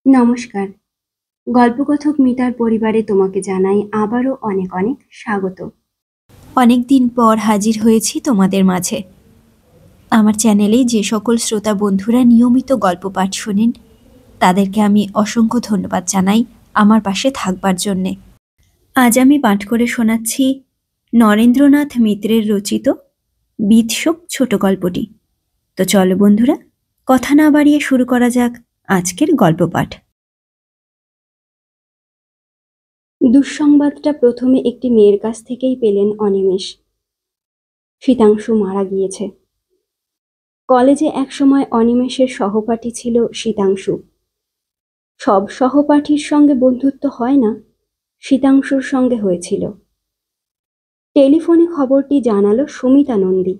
নমস্কার। গল্পকথক মিতার পরিবারে তোমাকে জানাই আবারও অনেক অনেক স্বাগত। অনেকদিন পর হাজির হয়েছি তোমাদের মাঝে। আমার চ্যানেলে যে সকল শ্রোতা বন্ধুরা নিয়মিত গল্প পাঠ শোনেন তাদেরকে আমি অসংখ্য ধন্যবাদ জানাই আমার পাশে থাকবার জন্যে। আজ আমি পাঠ করে শোনাচ্ছি নরেন্দ্রনাথ মিত্রের রচিত বিৎশোক ছোট গল্পটি। তো চলো বন্ধুরা, কথা না বাড়িয়ে শুরু করা যাক আজকের গল্প পাঠ। দুঃসংবাদটা প্রথমে একটি মেয়ের কাছ থেকেই পেলেন অনিমেষ। শীতাংশু মারা গিয়েছে। কলেজে একসময় অনিমেষের সহপাঠী ছিল শীতাংশু। সব সহপাঠীর সঙ্গে বন্ধুত্ব হয় না, শীতাংশুর সঙ্গে হয়েছিল। টেলিফোনে খবরটি জানালো সুমিতা নন্দী।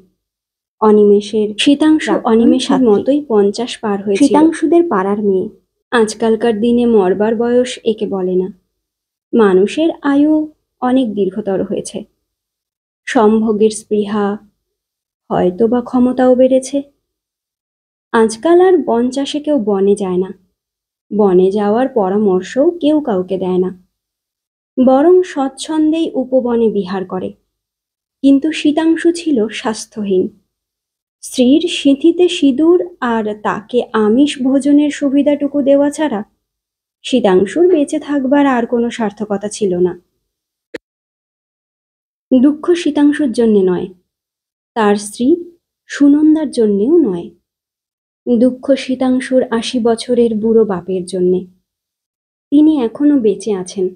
শীতাংশু অনিমেষের মতোই 50 পার হয়েছিল। শীতাংশুদের পাড়ার মেয়ে। আজকালকার দিনে মরবার বয়স একে বলে না। মানুষের আয়ু অনেক দীর্ঘতর হয়েছে। সম্ভোগের স্পৃহা, হয়তো বা ক্ষমতাও বেড়েছে। আজকাল আর বন চাষে কেউ বনে যায় না। বনে যাওয়ার পরামর্শও কেউ কাউকে দেয় না, বরং স্বচ্ছন্দেই উপবনে বিহার করে। কিন্তু শীতাংশু ছিল স্বাস্থ্যহীন। স্ত্রীর সিঁথিতে সিঁদুর আর তাকে আমিষ ভোজনের সুবিধাটুকু দেওয়া ছাড়া শীতাংশুর বেঁচে থাকবার আর কোনো সার্থকতা ছিল না। দুঃখ শীতাংশুর জন্যে নয়, তার স্ত্রী সুনন্দার জন্যেও নয়। দুঃখ শীতাংশুর 80 বছরের বুড়ো বাপের জন্যে। তিনি এখনো বেঁচে আছেন,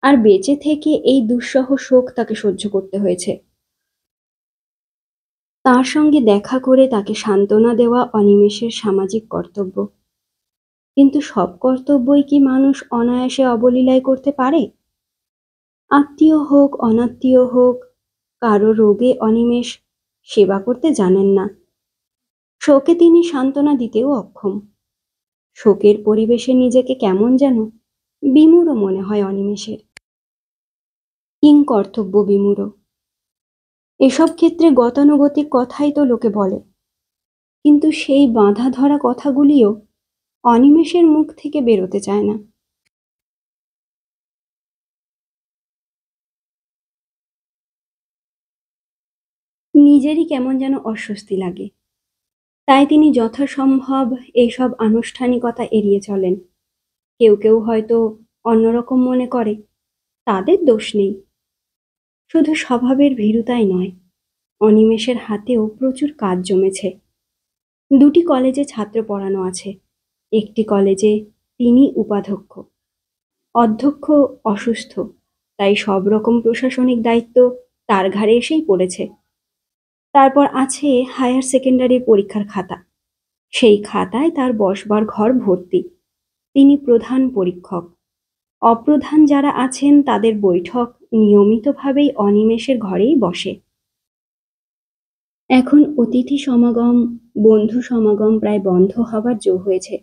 আর বেঁচে থেকে এই দুঃসহ শোক তাকে সহ্য করতে হয়েছে। তার সঙ্গে দেখা করে তাকে সান্ত্বনা দেওয়া অনিমেষের সামাজিক কর্তব্য। কিন্তু সব কর্তব্যই কি মানুষ অনায়াসে অবলীলায় করতে পারে? আত্মীয় হোক অনাত্মীয় হোক, কারো রোগে অনিমেষ সেবা করতে জানেন না। শোকে তিনি সান্ত্বনা দিতেও অক্ষম। শোকের পরিবেশে নিজেকে কেমন যেন বিমূঢ় মনে হয় অনিমেষের। কিংকর্তব্য বিমূঢ়। এসব ক্ষেত্রে গতানুগতিক কথাই তো লোকে বলে, কিন্তু সেই বাঁধা ধরা কথাগুলিও অনিমেষের মুখ থেকে বেরোতে চায় না। নিজেরই কেমন যেন অস্বস্তি লাগে, তাই তিনি যথাসম্ভব এইসব আনুষ্ঠানিকতা এড়িয়ে চলেন। কেউ কেউ হয়তো অন্যরকম মনে করে, তাদের দোষ নেই। শুধু স্বভাবের ভীরুতাই নয়, অনিমেষের হাতেও প্রচুর কাজ জমেছে। 2টি কলেজে ছাত্র পড়ানো আছে। একটি কলেজে তিনি উপাধ্যক্ষ। অধ্যক্ষ অসুস্থ, তাই সব রকম প্রশাসনিক দায়িত্ব তার ঘাড়ে এসেই পড়েছে। তারপর আছে হায়ার সেকেন্ডারির পরীক্ষার খাতা। সেই খাতায় তার বসবার ঘর ভর্তি। তিনি প্রধান পরীক্ষক। অপ্রধান যারা আছেন তাদের বৈঠক নিয়মিতভাবেই অনিমেষের ঘরেই বসে। এখন অতিথি সমাগম, বন্ধু সমাগম প্রায় বন্ধ হবার জো হয়েছে।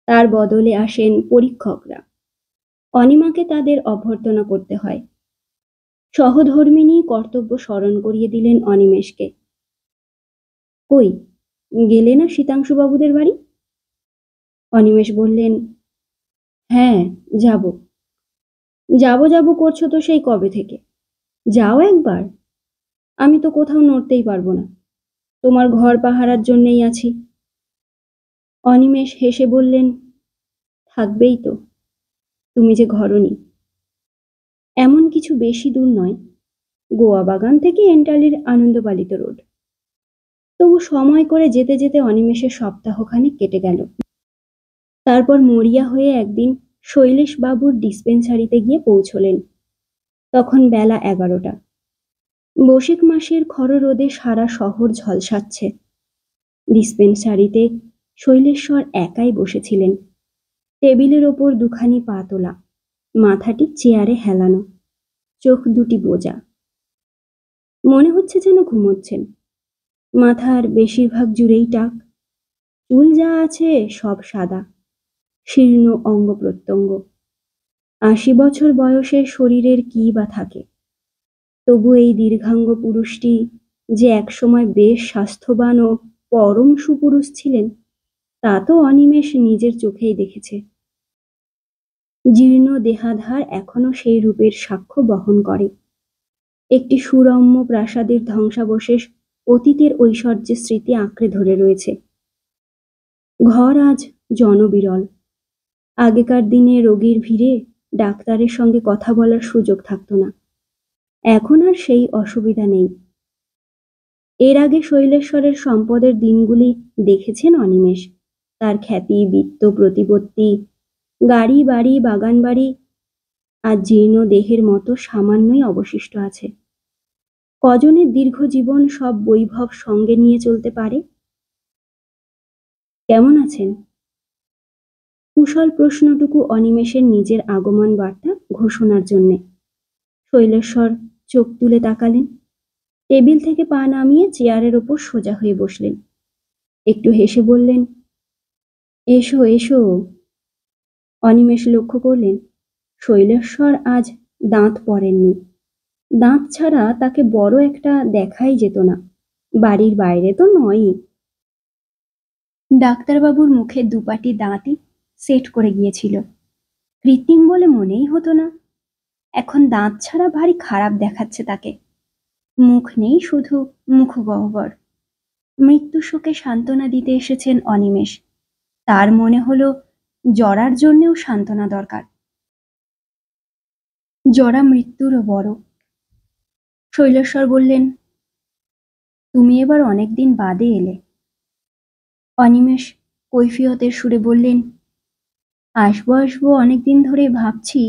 তার বদলে আসেন পরীক্ষকরা। অনিমাকে তাদের অভ্যর্থনা করতে হয়। সহধর্মিণী কর্তব্য স্মরণ করিয়ে দিলেন অনিমেষকে। কই, গেলে না শীতাংশুবাবুদের বাড়ি? অনিমেষ বললেন, হ্যাঁ যাব। যাব করছো তো সেই কবে থেকে। যাও একবার। আমি তো কোথাও নড়তেই পারবো না, তোমার ঘর পাহারার জন্যেই আছি। অনিমেষ হেসে বললেন, থাকবেই তো, তুমি যে ঘরনি। এমন কিছু বেশি দূর নয়, গোয়া বাগান থেকে এন্টালির আনন্দবালিত রোড। তবু সময় করে যেতে যেতে অনিমেষের সপ্তাহখানেক কেটে গেল। তারপর মরিয়া হয়ে একদিন শৈলেশ বাবুর ডিসপেন্সারিতে গিয়ে পৌঁছলেন। তখন বেলা 11টা। বৈশাখ মাসের খর রোদে সারা শহর ঝলসাচ্ছে। ডিসপেন্সারিতে শৈলেশ্বর একাই বসেছিলেন। টেবিলের ওপর দুখানি পা তোলা, মাথাটি চেয়ারে হেলানো, চোখ দুটি বোজা। মনে হচ্ছে যেন ঘুমোচ্ছেন। মাথার বেশিরভাগ জুড়েই টাক। চুল যা আছে সব সাদা, শীর্ণ অঙ্গ প্রত্যঙ্গ। 80 বছর বয়সের শরীরের কি বা থাকে। তবু এই দীর্ঘাঙ্গ পুরুষটি যে একসময় বেশ স্বাস্থ্যবান ও পরম সুপুরুষ ছিলেন, তা তো অনিমেষ নিজের চোখেই দেখেছে। জীর্ণ দেহাধার এখনো সেই রূপের সাক্ষ্য বহন করে। একটি সুরম্য প্রাসাদের ধ্বংসাবশেষ অতীতের ঐশ্বর্যের স্মৃতি আঁকড়ে ধরে রয়েছে। ঘর আজ জনবিরল। আগেকার দিনে রোগীর ভিড়ে ডাক্তারের সঙ্গে কথা বলার সুযোগ থাকত না। এখন আর সেই অসুবিধা নেই। এর আগে শৈলেশ্বরের সম্পদের দিনগুলি দেখেছেন অনিমেষ। তার খ্যাতি, বিত্ত, প্রতিপত্তি, গাড়ি বাড়ি, বাগান বাড়ি আর জীর্ণ দেহের মতো সামান্যই অবশিষ্ট আছে। কজনের দীর্ঘ জীবন সব বৈভব সঙ্গে নিয়ে চলতে পারে? কেমন আছেন? কুশল প্রশ্নটুকু অনিমেষের নিজের আগমন বার্তা ঘোষণার জন্যে। শৈলেশ্বর চোখ তুলে তাকালেন। টেবিল থেকে পা নামিয়ে চেয়ারের ওপর সোজা হয়ে বসলেন। একটু হেসে বললেন, এসো এসো। অনিমেষ লক্ষ্য করলেন শৈলেশ্বর আজ দাঁত পড়েননি। দাঁত ছাড়া তাকে বড় একটা দেখাই যেত না, বাড়ির বাইরে তো নয়ই। ডাক্তারবাবুর মুখে দুপাটি দাঁতই সেট করে গিয়েছিল। কৃত্রিম বলে মনেই হতো না। এখন দাঁত ছাড়া ভারী খারাপ দেখাচ্ছে তাকে। মুখ নেই, শুধু মুখগহ্বর। মৃত্যু শোকে সান্ত্বনা দিতে এসেছেন অনিমেষ। তার মনে হলো জরার জন্যেও সান্ত্বনা দরকার। জরা মৃত্যুরও বড়। শৈলেশ্বর বললেন, তুমি এবার অনেকদিন বাদে এলে। অনিমেষ কৈফিয়তের সুরে বললেন, আসবো আসবো অনেকদিন ধরে ভাবছি,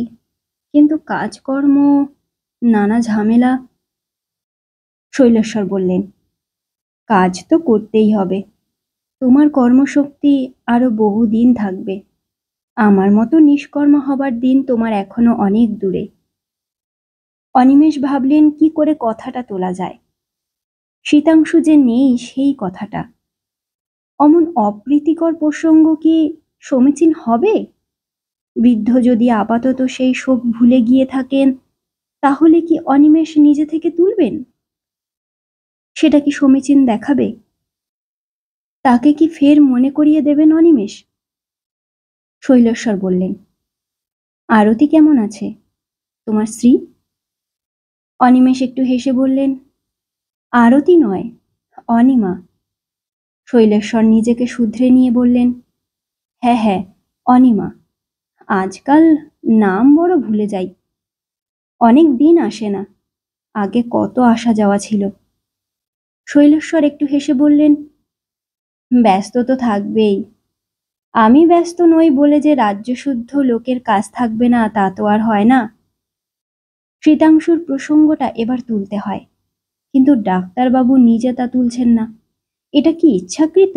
কিন্তু কাজকর্ম, নানা ঝামেলা। শৈলেশ্বর বললেন, কাজ তো করতেই হবে। তোমার কর্মশক্তি আরো বহুদিন থাকবে। আমার মতো নিষ্কর্মা হবার দিন তোমার এখনো অনেক দূরে। অনিমেষ ভাবলেন কি করে কথাটা তোলা যায়। শীতাংশু যে নেই সেই কথাটা। অমন অপ্রীতিকর প্রসঙ্গ কি সমীচীন হবে? বৃদ্ধ যদি আপাতত সেই শোক ভুলে গিয়ে থাকেন, তাহলে কি অনিমেষ নিজে থেকে তুলবেন? সেটা কি সমীচীন দেখাবে? তাকে কি ফের মনে করিয়ে দেবেন অনিমেষ? শৈলেশ্বর বললেন, আরতি কেমন আছে, তোমার স্ত্রী? অনিমেষ একটু হেসে বললেন, আরতি নয়, অনিমা। শৈলেশ্বর নিজেকে শুধরে নিয়ে বললেন, হ্যাঁ হ্যাঁ, অনিমা। আজকাল নাম বড় ভুলে যাই। অনেক দিন আসে না, আগে কত আসা যাওয়া ছিল। শৈলেশ্বর একটু হেসে বললেন, ব্যস্ত তো থাকবেই। আমি ব্যস্ত নই বলে যে রাজ্যশুদ্ধ লোকের কাজ থাকবে না তা তো আর হয় না। শীতাংশুর প্রসঙ্গটা এবার তুলতে হয়, কিন্তু ডাক্তারবাবু নিজে তা তুলছেন না। এটা কি ইচ্ছাকৃত?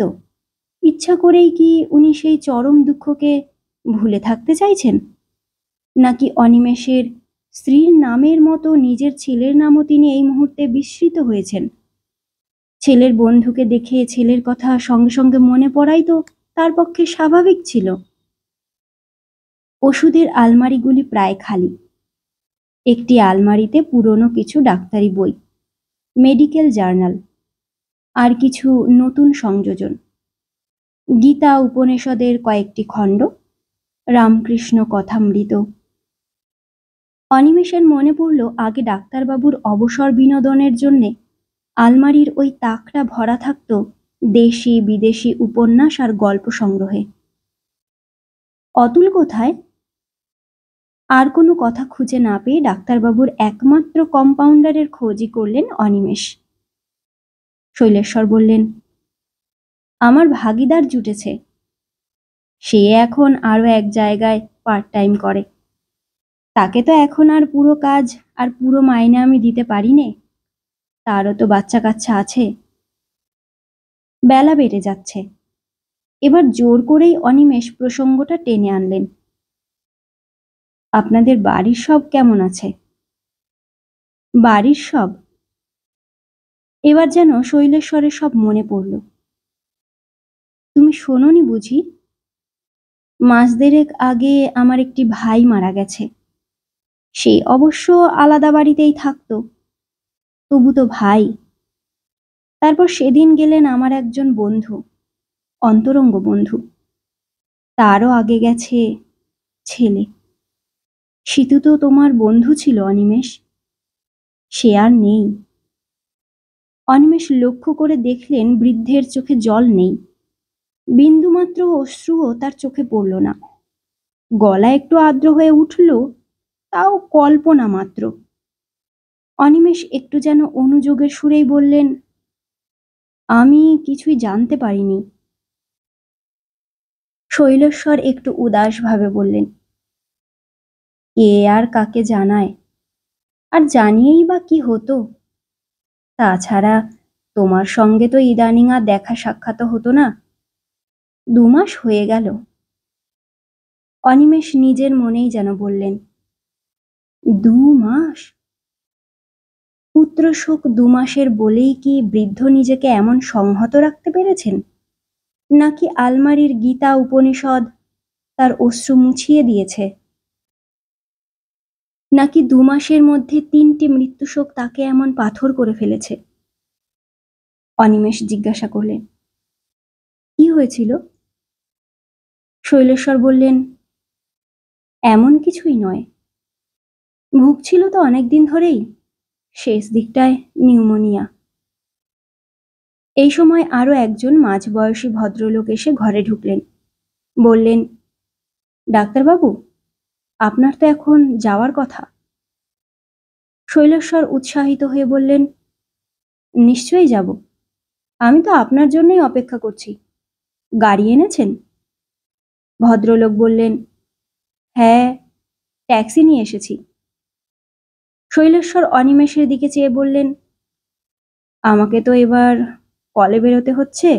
ইচ্ছা করেই কি উনি সেই চরম দুঃখকে ভুলে থাকতে চাইছেন? নাকি অনিমেষের স্ত্রীর নামের মতো নিজের ছেলের নামও তিনি এই মুহূর্তে বিস্মৃত হয়েছেন? ছেলের বন্ধুকে দেখে ছেলের কথা সঙ্গে সঙ্গে মনে পড়াই তো তার পক্ষে স্বাভাবিক ছিল। ওষুধের আলমারিগুলি প্রায় খালি। একটি আলমারিতে পুরনো কিছু ডাক্তারি বই, মেডিকেল জার্নাল, আর কিছু নতুন সংযোজন। গীতা উপনিষদের কয়েকটি খণ্ড, রামকৃষ্ণ কথামৃত। অনিমেষের মনে পড়ল আগে ডাক্তারবাবুর অবসর বিনোদনের জন্যে আলমারির ওই তাকটা ভরা থাকত দেশি বিদেশি উপন্যাস আর গল্প সংগ্রহে। অতুল কোথায়? আর কোনো কথা খুঁজে না পেয়ে ডাক্তারবাবুর একমাত্র কম্পাউন্ডারের খোঁজই করলেন অনিমেষ। শৈলেশ্বর বললেন, আমার ভাগিদার জুটেছে। সে এখন আরো এক জায়গায় পার্ট টাইম করে। তাকে তো এখন আর পুরো কাজ আর পুরো মাইনে আমি দিতে পারি নে। তারও তো বাচ্চা কাচ্চা আছে। বেলা বেড়ে যাচ্ছে। এবার জোর করেই অনিমেষ প্রসঙ্গটা টেনে আনলেন, আপনাদের বাড়ির সব কেমন আছে? বাড়ির সব? এবার যেন শৈলেশ্বরের সব মনে পড়ল। তুমি শোনোনি বুঝি? মাস দেড়েক আগে আমার একটি ভাই মারা গেছে। সে অবশ্য আলাদা বাড়িতেই থাকতো, তবু তো ভাই। তারপর সেদিন গেলেন আমার একজন বন্ধু, অন্তরঙ্গ বন্ধু। তারও আগে গেছে ছেলে। সীতু তো তোমার বন্ধু ছিল অনিমেষ, সে আর নেই। অনিমেষ লক্ষ্য করে দেখলেন বৃদ্ধের চোখে জল নেই, বিন্দুমাত্র অশ্রুও তার চোখে পড়ল না। গলা একটু আর্দ্র হয়ে উঠল, তাও কল্পনা মাত্র। অনিমেষ একটু যেন অনুযোগের সুরেই বললেন, আমি কিছুই জানতে পারিনি। শৈলেশ্বর একটু উদাসভাবে বললেন, কে আর কাকে জানায়, আর জানিয়েই বা কি হতো? তাছাড়া তোমার সঙ্গে তো ইদানিং আর দেখা সাক্ষাৎ হতো না, 2 মাস হয়ে গেল। অনিমেষ নিজের মনেই যেন বললেন, 2 মাস? পুত্রশোক 2 মাসের বলেই কি বৃদ্ধ নিজেকে এমন সংহত রাখতে পেরেছেন, নাকি আলমারির গীতা উপনিষদ তার অশ্রু মুছিয়ে দিয়েছে, নাকি 2 মাসের মধ্যে 3টে মৃত্যুশোক তাকে এমন পাথর করে ফেলেছে? অনিমেষ জিজ্ঞাসা করলেন, কি হয়েছিল? শৈলেশ্বর বললেন, এমন কিছুই নয়, ভুগছিল তো অনেকদিন ধরেই, শেষ দিকটায় নিউমোনিয়া। এই সময় আরো একজন মাঝবয়সী ভদ্রলোক এসে ঘরে ঢুকলেন। বললেন, ডাক্তারবাবু, আপনার তো এখন যাওয়ার কথা। শৈলেশ্বর উৎসাহিত হয়ে বললেন, নিশ্চয়ই যাব, আমি তো আপনার জন্যই অপেক্ষা করছি। গাড়ি এনেছেন? ভদ্রলোক বললেন, হ্যাঁ, ট্যাক্সি নিয়ে এসেছি। শৈলেশ্বর অনিমেষের দিকে চেয়ে বললেন, আমাকে তো এবার কলে বেরোতে হচ্ছে,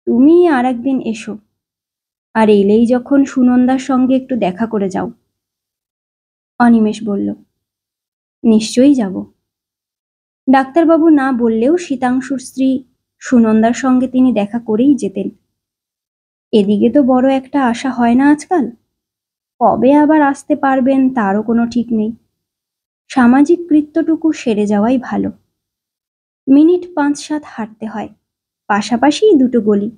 তুমি আর একদিন এসো, আর এলেই যখন সুনন্দার সঙ্গে একটু দেখা করে যাও। অনিমেষ বলল, নিশ্চয়ই যাব। ডাক্তারবাবু না বললেও শীতাংশুর স্ত্রী সুনন্দার সঙ্গে তিনি দেখা করেই যেতেন। এদিকে তো বড় একটা আশা হয় না আজকাল, কবে আবার আসতে পারবেন তারও কোনো ঠিক নেই। সামাজিক কৃত্যটুকু সেরে যাওয়াই ভালো। মিনিট 5-7 হাঁটতে হয়, পাশাপাশি 2টো গলি।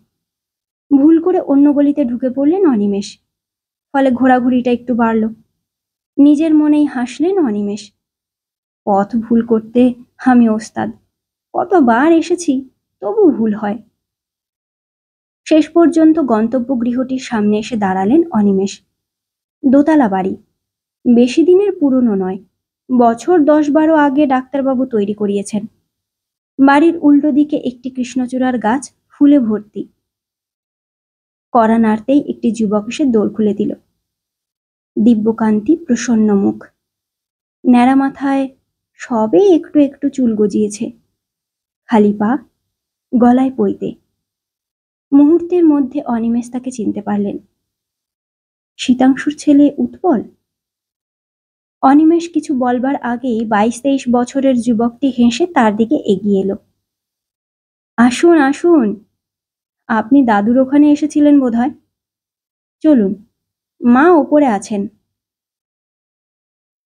ভুল করে অন্য গলিতে ঢুকে পড়লেন অনিমেষ, ফলে ঘোরাঘুরিটা একটু বাড়ল। নিজের মনেই হাসলেন অনিমেষ, পথ ভুল করতে আমি ওস্তাদ, কতবার এসেছি, তবু ভুল হয়। শেষ পর্যন্ত গন্তব্য গৃহটির সামনে এসে দাঁড়ালেন অনিমেষ। দোতলা বাড়ি, বেশি দিনের পুরনো নয়, বছর 10-12 আগে ডাক্তারবাবু তৈরি করিয়েছেন। বাড়ির উল্টো দিকে একটি কৃষ্ণচূড়ার গাছ ফুলে ভর্তি। কড়া নাড়তেই একটি যুবক এসে দোর খুলে দিল। দিব্যকান্তি প্রসন্ন মুখ, ন্যাড়া মাথায় সবে একটু একটু চুল গজিয়েছে, খালি পা, গলায় পইতে। মুহূর্তের মধ্যে অনিমেষ তাকে চিনতে পারলেন। শীতাংশুর ছেলে উৎপল। অনিমেষ কিছু বলবার আগেই 22-23 বছরের যুবকটি হেসে তার দিকে এগিয়ে এলো। আসুন আসুন, আপনি দাদুর ওখানে এসেছিলেন বোধহয়, চলুন, মা ওপরে আছেন।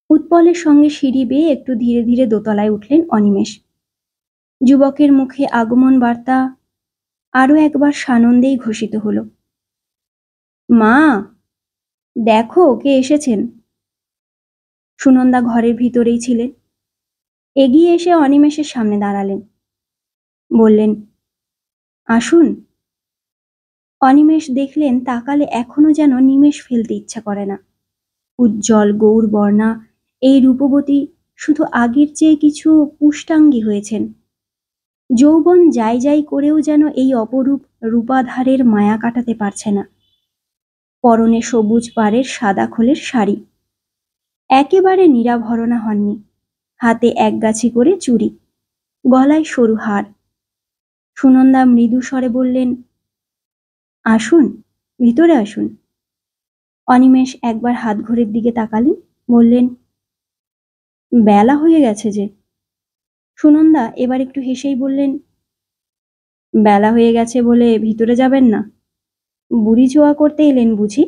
উৎপলের সঙ্গে সিঁড়ি বেয়ে একটু ধীরে ধীরে দোতলায় উঠলেন অনিমেষ। যুবকের মুখে আগমন বার্তা আরো একবার সানন্দেই ঘোষিত হলো, মা, দেখো কে এসেছেন। সুনন্দা ঘরের ভিতরেই ছিলেন। এগিয়ে এসে অনিমেষের সামনে দাঁড়ালেন, বললেন, আসুন। অনিমেষ দেখলেন তাকালে এখনো যেন নিমেষ ফেলতে ইচ্ছা করে না। উজ্জ্বল গৌরবর্ণা এই রূপবতী শুধু আগের চেয়ে কিছু পুষ্টাঙ্গী হয়েছেন। যৌবন যাই যাই করেও যেন এই অপরূপ রূপাধারের মায়া কাটাতে পারছে না। পরনে সবুজ পাড়ের সাদা খোলের শাড়ি, একেবারে নিরাভরণা হননি, হাতে একগাছি করে চুড়ি, গলায় সরু হার। সুনন্দা মৃদু স্বরে বললেন, আসুন, ভিতরে আসুন। অনিমেষ একবার হাত ঘড়ির দিকে তাকালেন, বললেন, বেলা হয়ে গেছে যে। সুনন্দা এবার একটু হেসেই বললেন, বেলা হয়ে গেছে বলে ভিতরে যাবেন না? বুড়ি ছোঁয়া করতে এলেন বুঝি?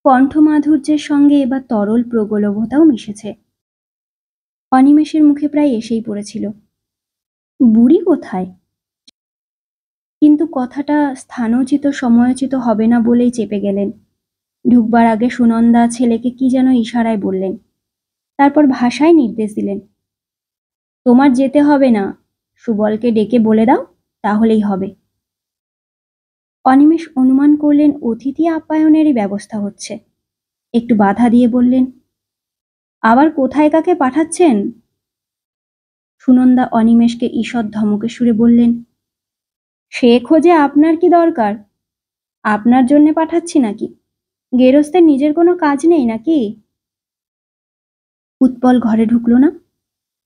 কণ্ঠমাধুর্যের সঙ্গে এবার তরল প্রগলভতাও মিশেছে। অনিমেষের মুখে প্রায় এসেই পড়েছিল, বুড়ি কোথায়? কিন্তু কথাটা স্থানোচিত সময়োচিত হবে না বলেই চেপে গেলেন। ঢুকবার আগে সুনন্দা ছেলেকে কি যেন ইশারায় বললেন, তারপর ভাষায় নির্দেশ দিলেন, তোমার যেতে হবে না, সুবলকে ডেকে বলে দাও, তাহলেই হবে। অনিমেষ অনুমান করলেন অতিথি আপ্যায়নেরই ব্যবস্থা হচ্ছে। একটু বাধা দিয়ে বললেন, আবার কোথায় কাকে পাঠাচ্ছেন? সুনন্দা অনিমেষকে ঈষৎ ধমকে সুরে বললেন, সে খোঁজে আপনার কি দরকার? আপনার জন্যে পাঠাচ্ছি নাকি? গেরস্তের নিজের কোনো কাজ নেই নাকি? উৎপল ঘরে ঢুকল না।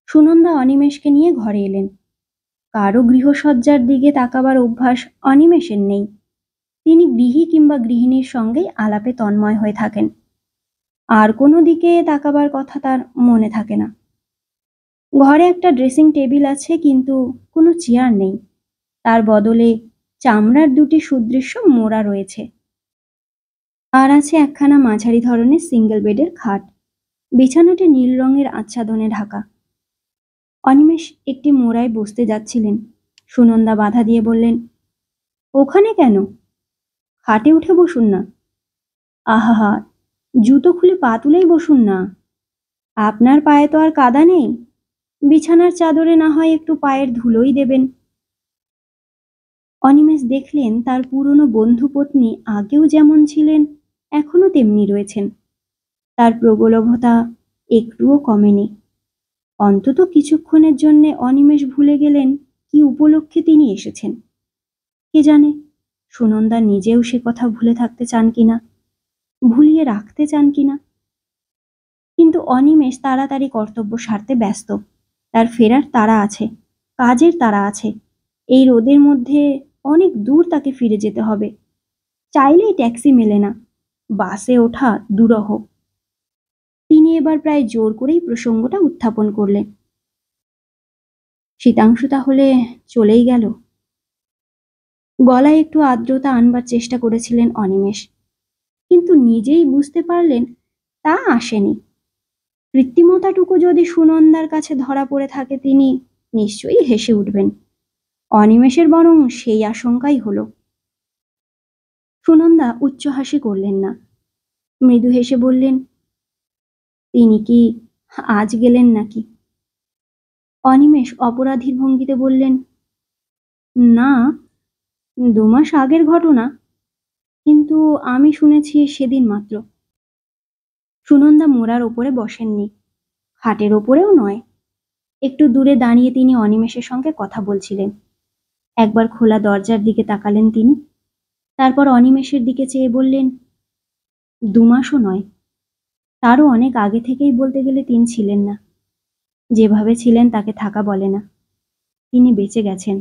সুনন্দা অনিমেষকে নিয়ে ঘরে এলেন। কারো গৃহসজ্জার দিকে তাকাবার অভ্যাস অনিমেষের নেই। তিনি গৃহী কিংবা গৃহিণীর সঙ্গেই আলাপে তন্ময় হয়ে থাকেন। আর কোনো দিকে তাকাবার কথা তার মনে থাকে না। ঘরে একটা ড্রেসিং টেবিল আছে, কিন্তু কোনো চেয়ার নেই। তার বদলে চামড়ার দুটি সুদৃশ্য মোড়া রয়েছে। আর আছে একখানা মাঝারি ধরনের সিঙ্গেল বেডের খাট। বিছানাটি নীল রঙের আচ্ছাদনে ঢাকা। অনিমেষ একটি মোড়ায় বসতে যাচ্ছিলেন। সুনন্দা বাধা দিয়ে বললেন, ওখানে কেন? খাটে উঠে বসুন না। আহা, জুতো খুলে পা তুলেই বসুন না। আপনার পায়ে তো আর কাদা নেই। বিছানার চাদরে না হয় একটু পায়ের ধুলোই দেবেন। অনিমেষ দেখলেন তার পুরনো বন্ধু পত্নী আগেও যেমন ছিলেন এখনো তেমনি রয়েছেন। তার প্রগলভতা একটুও কমেনি। অন্তত কিছুক্ষণের জন্যে অনিমেষ ভুলে গেলেন কি উপলক্ষে তিনি এসেছেন। কে জানে সুনন্দা নিজেও সে কথা ভুলে থাকতে চান কিনা, ভুলিয়ে রাখতে চান কিনা। কিন্তু অনিমেষ তাড়াতাড়ি কর্তব্য সারতে ব্যস্ত। তার ফেরার তাড়া আছে, কাজের তাড়া আছে। এই রোদের মধ্যে অনেক দূর তাকে ফিরে যেতে হবে। চাইলেই ট্যাক্সি মেলে না, বাসে ওঠা দুরূহ। তিনি এবার প্রায় জোর করেই প্রসঙ্গটা উত্থাপন করলেন। শীতাংশু তাহলে চলেই গেল? গলায় একটু আর্দ্রতা আনবার চেষ্টা করেছিলেন অনিমেষ, কিন্তু নিজেই বুঝতে পারলেন তা আসেনি। কৃত্রিমতাটুকু যদি সুনন্দার কাছে ধরা পড়ে থাকে তিনি নিশ্চয়ই হেসে উঠবেন। অনিমেষের বরং সেই আশঙ্কাই হলো। সুনন্দা উচ্চ হাসি করলেন না, মৃদু হেসে বললেন, তিনি কি আজ গেলেন নাকি? অনিমেষ অপরাধীর ভঙ্গিতে বললেন, না, 2 মাস আগের ঘটনা, কিন্তু আমি শুনেছি সেদিন মাত্র। সুনন্দা মোড়ার ওপরে বসেননি, খাটের ওপরেও নয়। একটু দূরে দাঁড়িয়ে তিনি অনিমেষের সঙ্গে কথা বলছিলেন। একবার খোলা দরজার দিকে তাকালেন তিনি, তারপর অনিমেষের দিকে চেয়ে বললেন, 2 মাসও নয়, তারও অনেক আগে থেকেই বলতে গেলে তিনি ছিলেন না। যেভাবে ছিলেন তাকে থাকা বলে না। তিনি বেঁচে গেছেন।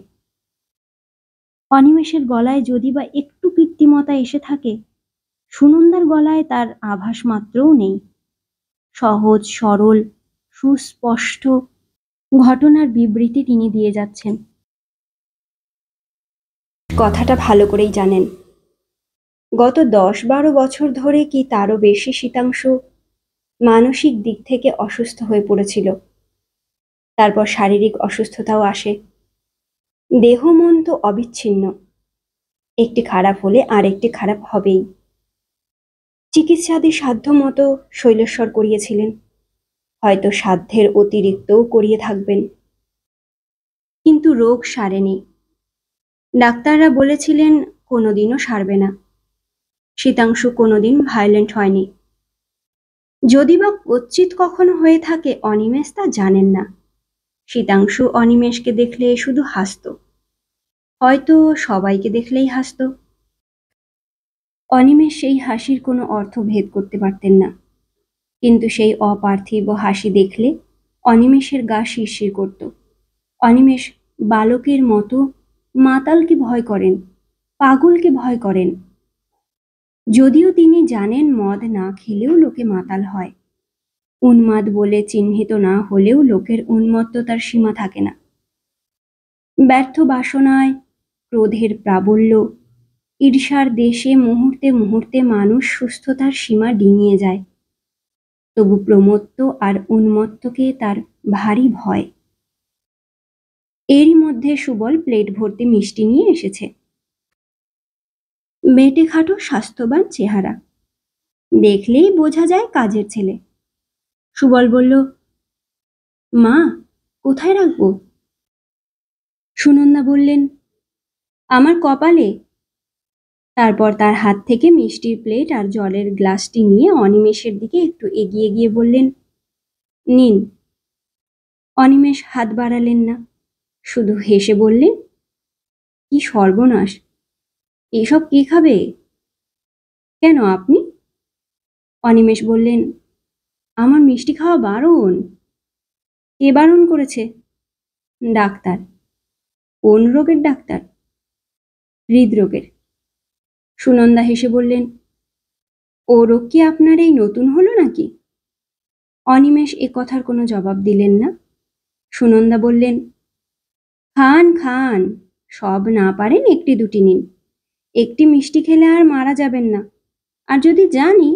অনিমেষের গলায় যদি বা একটু কৃত্রিমতা এসে থাকে, সুনন্দার গলায় তার আভাস মাত্রও নেই। সহজ সরল সুস্পষ্ট ঘটনার বিবৃতি তিনি দিয়ে যাচ্ছেন। কথাটা ভালো করেই জানেন। গত 10-12 বছর ধরে কি তারও বেশি শীতাংশু মানসিক দিক থেকে অসুস্থ হয়ে পড়েছিল। তারপর শারীরিক অসুস্থতাও আসে। দেহ মন তো অবিচ্ছিন্ন, একটি খারাপ হলে আরেকটি খারাপ হবেই। চিকিৎসাদি সাধ্য মতো শৈলেশ্বর করিয়েছিলেন, হয়তো সাধ্যের অতিরিক্তও করিয়ে থাকবেন, কিন্তু রোগ সারেনি। ডাক্তাররা বলেছিলেন কোনোদিনও সারবে না। শীতাংশু কোনোদিন ভায়োলেন্ট হয়নি। যদি বা কচ্ছিৎ কখনো হয়ে থাকে অনিমেষ তা জানেন না। শীতাংশু অনিমেষকে দেখলে শুধু হাসত, হয়তো সবাইকে দেখলেই হাসত। অনিমেষ সেই হাসির কোনো অর্থ ভেদ করতে পারতেন না, কিন্তু সেই অপার্থিব হাসি দেখলে অনিমেষের গা শিরশির করত। অনিমেষ বালকের মতো মাতালকে ভয় করেন, পাগলকে ভয় করেন। যদিও তিনি জানেন মদ না খেলেও লোকে মাতাল হয়, উন্মাদ বলে চিহ্নিত না হলেও লোকের উন্মত্ততার সীমা থাকে না। ব্যর্থ বাসনায়, ক্রোধের প্রাবল্য, ঈর্ষার দেশে মুহূর্তে মুহূর্তে মানুষ সুস্থতার সীমা ডিঙিয়ে যায়। তবু প্রমত্ত আর উন্মত্তকে তার ভারী ভয়। এরই মধ্যে সুবল প্লেট ভর্তি মিষ্টি নিয়ে এসেছে। বেঁটে খাটো স্বাস্থ্যবান চেহারা, দেখলেই বোঝা যায় কাজের ছেলে। সুবল বলল, মা, কোথায় রাখবো? সুনন্দা বললেন, আমার কপালে। তারপর তার হাত থেকে মিষ্টির প্লেট আর জলের গ্লাসটি নিয়ে অনিমেষের দিকে একটু এগিয়ে গিয়ে বললেন, নিন। অনিমেষ হাত বাড়ালেন না, শুধু হেসে বললেন, কি সর্বনাশ, এসব কে খাবে? কেন, আপনি? অনিমেষ বললেন, আমার মিষ্টি খাওয়া বারণ। কে বারণ করেছে? ডাক্তার। কোন রোগের ডাক্তার? হৃদরোগের। সুনন্দা হেসে বললেন, ও রোগ কি আপনার এই নতুন হলো নাকি? অনিমেষ এ কথার কোনো জবাব দিলেন না। সুনন্দা বললেন, খান খান, সব না পারেন একটি দুটি নিন। একটি মিষ্টি খেলে আর মারা যাবেন না, আর যদি জানি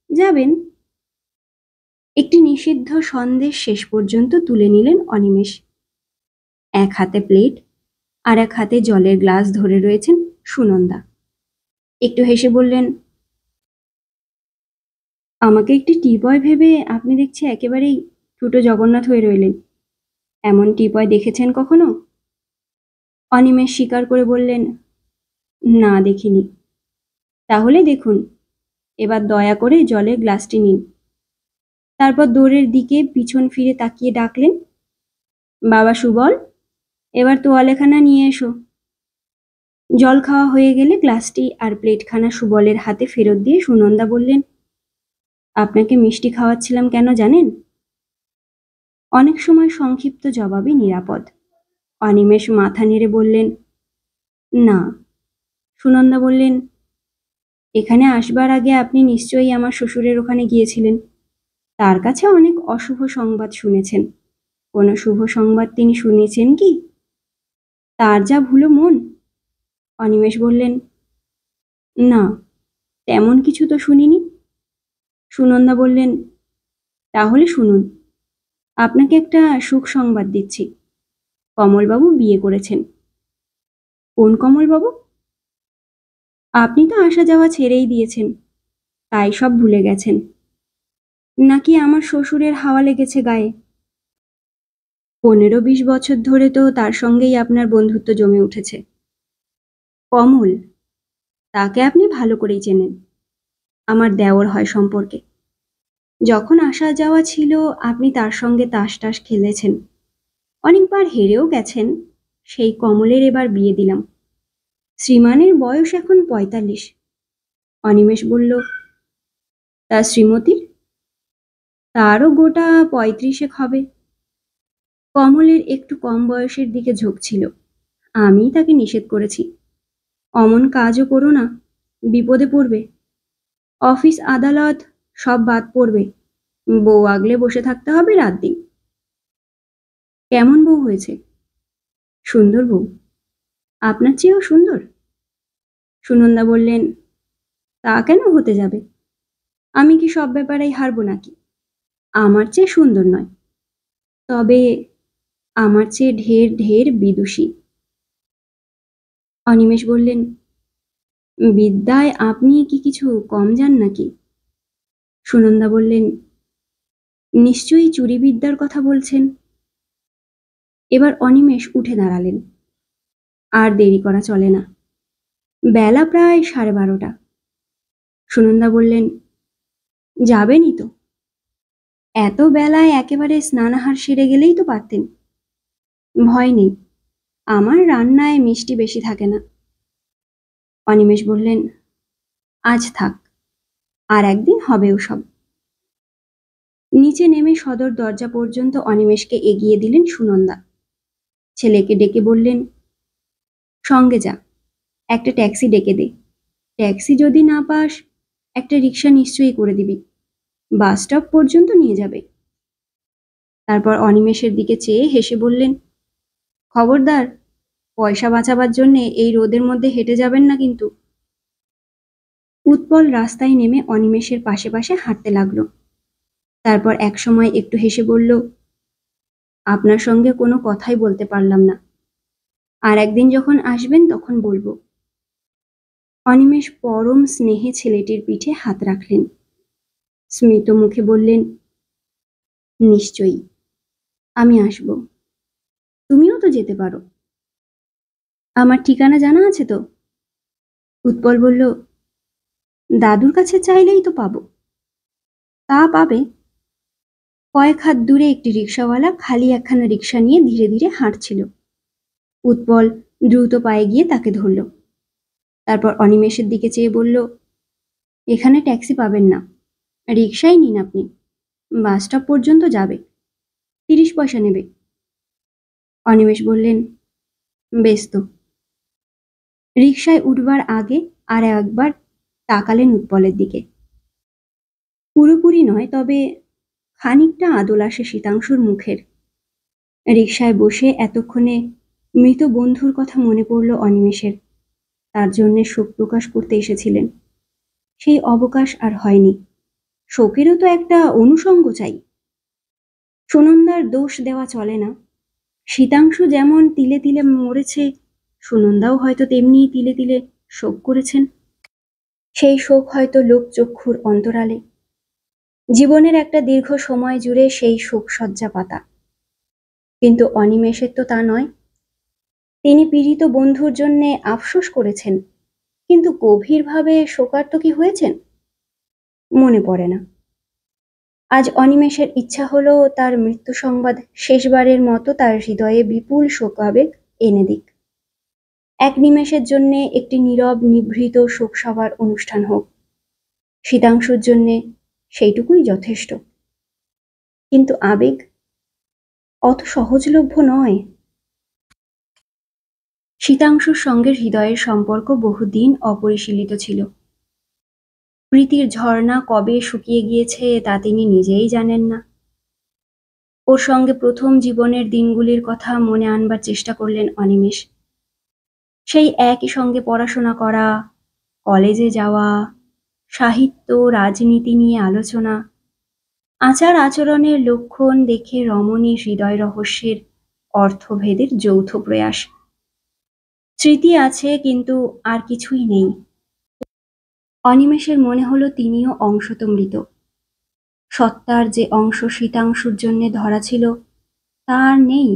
যাবেন। একটি নিষিদ্ধ সন্দেশ শেষ পর্যন্ত তুলে নিলেন অনিমেষ। এক হাতে প্লেট আর এক হাতে জলের গ্লাস ধরে রয়েছেন সুনন্দা। একটু হেসে বললেন, আমাকে একটি টিপয় ভেবে আপনি দেখছি একেবারেই ছোট জগন্নাথ হয়ে রইলেন। এমন টিপয় দেখেছেন কখনো? অনিমেষ স্বীকার করে বললেন, না, দেখিনি। তাহলে দেখুন, এবার দয়া করে জলের গ্লাসটি নিন। তারপর দৌড়ের দিকে পিছন ফিরে তাকিয়ে ডাকলেন, বাবা সুবল, এবার তোয়ালেখানা নিয়ে এসো। জল খাওয়া হয়ে গেলে গ্লাসটি আর প্লেটখানা সুবলের হাতে ফেরত দিয়ে সুনন্দা বললেন, আপনাকে মিষ্টি খাওয়াচ্ছিলাম কেন জানেন? অনেক সময় সংক্ষিপ্ত জবাবই নিরাপদ। অনিমেষ মাথা নেড়ে বললেন, না। সুনন্দা বললেন, এখানে আসবার আগে আপনি নিশ্চয়ই আমার শ্বশুরের ওখানে গিয়েছিলেন। তার কাছে অনেক অশুভ সংবাদ শুনেছেন। কোনো শুভ সংবাদ তিনি শুনেছেন কি? তার যা ভুলো মন। অনিমেষ বললেন, না, তেমন কিছু তো শুনিনি। সুনন্দা বললেন, তাহলে শুনুন, আপনাকে একটা সুখ সংবাদ দিচ্ছি। কমলবাবু বিয়ে করেছেন। কোন কমলবাবু? আপনি তো আসা যাওয়া ছেড়েই দিয়েছেন, তাই সব ভুলে গেছেন। নাকি আমার শ্বশুরের হাওয়া লেগেছে গায়ে? 15-20 বছর ধরে তো তার সঙ্গেই আপনার বন্ধুত্ব জমে উঠেছে। কমল, তাকে আপনি ভালো করেই চেনেন। আমার দেওর হয় সম্পর্কে। যখন আসা যাওয়া ছিল আপনি তার সঙ্গে তাস টাস খেলেছেন, অনেকবার হেরেও গেছেন। সেই কমলের এবার বিয়ে দিলাম। শ্রীমানের বয়স এখন 45। অনিমেষ বলল, তা শ্রীমতীর? তারও গোটা 35 হবে। কমলের একটু কম বয়সের দিকে ঝোঁক ছিল। আমি তাকে নিষেধ করেছি, অমন কাজও করো না, বিপদে পড়বে। অফিস আদালত সব বাদ পড়বে। বউ আগলে বসে থাকতে হবে রাত দিন। কেমন বউ হয়েছে? সুন্দর বউ। আপনার চেয়েও সুন্দর? সুনন্দা বললেন, তা কেন হতে যাবে? আমি কি সব ব্যাপারেই হারবো নাকি? আমার চেয়ে সুন্দর নয়, তবে আমার চেয়ে ঢের ঢের বিদুষী। অনিমেষ বললেন, বিদ্যায় আপনি কি কিছু কম যান নাকি? সুনন্দা বললেন, নিশ্চয়ই চুরিবিদ্যার কথা বলছেন। এবার অনিমেষ উঠে দাঁড়ালেন। আর দেরি করা চলে না। বেলা প্রায় 12:30। সুনন্দা বললেন, যাবেনই তো? এত বেলায় একেবারে স্নানাহার সেরে গেলেই তো পারতেন। ভয় নেই, আমার রান্নায় মিষ্টি বেশি থাকে না। অনিমেষ বললেন, আজ থাক, আর একদিন হবেও সব। নিচে নেমে সদর দরজা পর্যন্ত অনিমেষকে এগিয়ে দিলেন সুনন্দা। ছেলেকে ডেকে বললেন, সঙ্গে যা, একটা ট্যাক্সি ডেকে দে। ট্যাক্সি যদি না পাস, একটা রিক্সা নিশ্চয়ই করে দিবি, বাস স্টপ পর্যন্ত নিয়ে যাবে। তারপর অনিমেষের দিকে চেয়ে হেসে বললেন, খবরদার, পয়সা বাঁচাবার জন্যে এই রোদের মধ্যে হেঁটে যাবেন না কিন্তু। উৎপল রাস্তায় নেমে অনিমেষের পাশে পাশে হাঁটতে লাগলো। তারপর একসময় একটু হেসে বলল, আপনার সঙ্গে কোনো কথাই বলতে পারলাম না, আর একদিন যখন আসবেন তখন বলবো। অনিমেষ পরম স্নেহে ছেলেটির পিঠে হাত রাখলেন। স্মিত মুখে বললেন, নিশ্চয়ই, আমি আসব। তুমিও তো যেতে পারো। আমার ঠিকানা জানা আছে তো? উৎপল বলল, দাদুর কাছে চাইলেই তো পাবো। তা পাবে। কয়েক হাত দূরে একটি রিকশাওয়ালা খালি একখানা রিকশা নিয়ে ধীরে ধীরে হাঁটছিল। উৎপল দ্রুত পায়ে গিয়ে তাকে ধরল। তারপর অনিমেষের দিকে চেয়ে বলল, এখানে ট্যাক্সি পাবেন না, রিকশাই নিন আপনি। বাস স্টপ পর্যন্ত যাবে, 30 পয়সা নেবে। অনিমেষ বললেন, বেশ তো। রিকশায় উঠবার আগে আর একবার তাকালেন উৎপলের দিকে। পুরোপুরি নয়, তবে খানিকটা আদল আসে শীতাংশুর মুখের। রিকশায় বসে এতক্ষণে মৃত বন্ধুর কথা মনে পড়ল অনিমেষের। তার জন্যে শোক প্রকাশ করতে এসেছিলেন। সেই অবকাশ আর হয়নি। শোকেরও তো একটা অনুষঙ্গ চাই। সুনন্দার দোষ দেওয়া চলে না। শীতাংশু যেমন তিলে তিলে মরেছে, সুনন্দাও হয়তো তেমনি তিলে তিলে শোক করেছেন। সেই শোক হয়তো লোকচক্ষুর অন্তরালে। জীবনের একটা দীর্ঘ সময় জুড়ে সেই শোকসজ্জা পাতা। কিন্তু অনিমেষের তো তা নয়। তিনি পীড়িত বন্ধুর জন্যে আফসোস করেছেন, কিন্তু গভীরভাবে শোকার্ত কি হয়েছেন মনে পড়ে না। আজ অনিমেষের ইচ্ছা হলো তার মৃত্যু সংবাদ শেষবারের মতো তার হৃদয়ে বিপুল শোকাবেগ এনে দিক। এক নিমেষের জন্যে একটি নীরব নিভৃত শোকসভার অনুষ্ঠান হোক। শীতাংশুর জন্যে সেইটুকুই যথেষ্ট। কিন্তু আবেগ অত সহজলভ্য নয়। শীতাংশুর সঙ্গে হৃদয়ের সম্পর্ক বহুদিন অপরিশীলিত ছিল। প্রীতির ঝর্ণা কবে শুকিয়ে গিয়েছে তা তিনি নিজেই জানেন না। ওর সঙ্গে প্রথম জীবনের দিনগুলির কথা মনে আনবার চেষ্টা করলেন অনিমেষ। সেই একই সঙ্গে পড়াশোনা করা, কলেজে যাওয়া, সাহিত্য রাজনীতি নিয়ে আলোচনা, আচার আচরণের লক্ষণ দেখে রমণী হৃদয় রহস্যের অর্থভেদের যৌথ প্রয়াস। স্মৃতি আছে, কিন্তু আর কিছুই নেই। অনিমেষের মনে হলো তিনিও অংশত মৃত। সত্তার যে অংশ শীতাংশুর জন্যে ধরা ছিল তা আর নেই।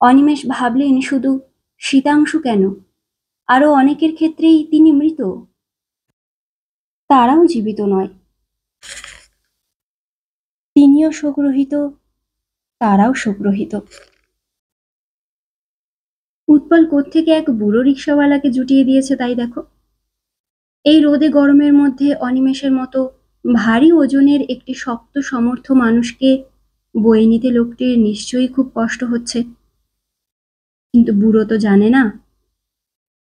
অনিমেষ ভাবলেন, শুধু শীতাংশু কেন, আরো অনেকের ক্ষেত্রেই তিনি মৃত। তারাও জীবিত নয়। তিনিও শোকরহিত, তারাও শোকরহিত। উৎপল কোত্থেকে এক বুড়ো রিকশাওয়ালাকে জুটিয়ে দিয়েছে তাই দেখো। এই রোদে গরমের মধ্যে অনিমেষের মতো ভারী ওজনের একটি শক্ত সমর্থ মানুষকে বয়ে নিতে লোকটির নিশ্চয়ই খুব কষ্ট হচ্ছে। কিন্তু বুড়ো তো জানে না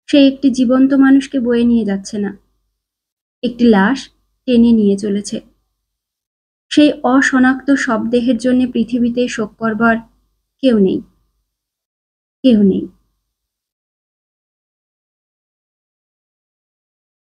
সে একটি জীবন্ত মানুষকে বয়ে নিয়ে যাচ্ছে না, একটি লাশ টেনে নিয়ে চলেছে। সেই অশনাক্ত শবদেহের জন্য পৃথিবীতে শোক করবার কেউ নেই, কেউ নেই।